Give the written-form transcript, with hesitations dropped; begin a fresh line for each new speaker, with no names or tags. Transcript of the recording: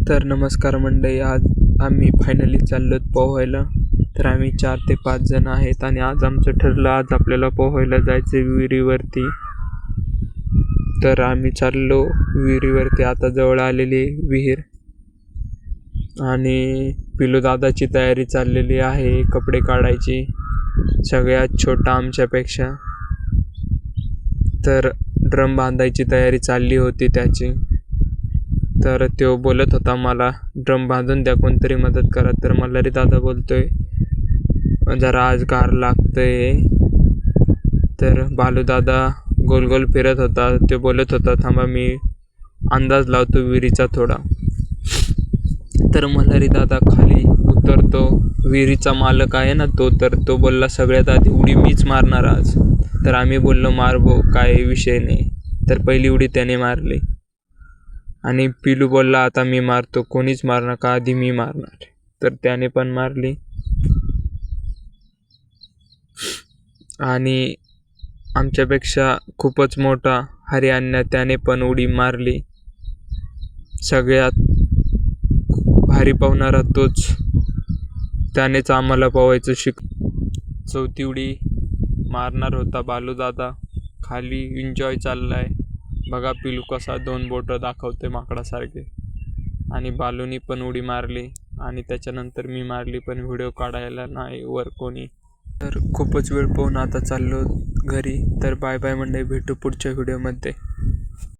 तर नमस्कार मंडळी, आज आम्ही फायनली चाललो पोहायला. तर आम्ही 4 ते 5 जण आहेत आणि आज आमचं ठरलं, आज आपल्याला पोहायला जायचं विहिरीवरती. तर आम्ही चाललो विहिरीवरती. आता जवळ आलेली विहीर आणि पिलू दादाची तयारी चाललेली आहे कपडे काढायची, सगळ्यात छोटा आमच्यापेक्षा. तर ड्रम बांधायची तयारी चालली होती त्याची. तर तो बोलत होता, मला ड्रम बांधून द्या, कोणतरी मदत करा. तर मल्हारी दादा बोलतोय, जरा आज गार लागतंय. तर बालू दादा गोल गोल फिरत होता. तो बोलत होता, थांबा मी अंदाज लावतो विहिरीचा थोडा. तर मल्हारी दादा खाली उतरतो. विहिरीचा मालक आहे ना तो, तर तो बोलला, सगळ्यात आधी उडी मीच मारणार आज. तर आम्ही बोललो, मार भाऊ, काय विषय नाही. तर पहिली उडी त्याने मारली आणि पिलू बोलला, आता मी मारतो, कोणीच मारणार का, आधी मी मारणार. तर त्याने पण मारली आणि आमच्यापेक्षा खूपच मोठा हरियाणा त्याने पण उडी मारली. सगळ्यात भारी पोहणारा तोच, त्यानेच आम्हाला पोहायचं चौथी उडी मारणार होता बालू दादा. खाली एन्जॉय चाललाय बघा, पिलू कसा 2 बोटं दाखवते माकडासारखे. आणि बालूनी पण उडी मारली आणि त्याच्यानंतर मी मारली, पण व्हिडिओ काढायला नाही वर कोणी. तर खूपच वेळ पोहून आता चाललो घरी. तर बाय बाय मंडळी, भेटू पुढच्या व्हिडिओमध्ये.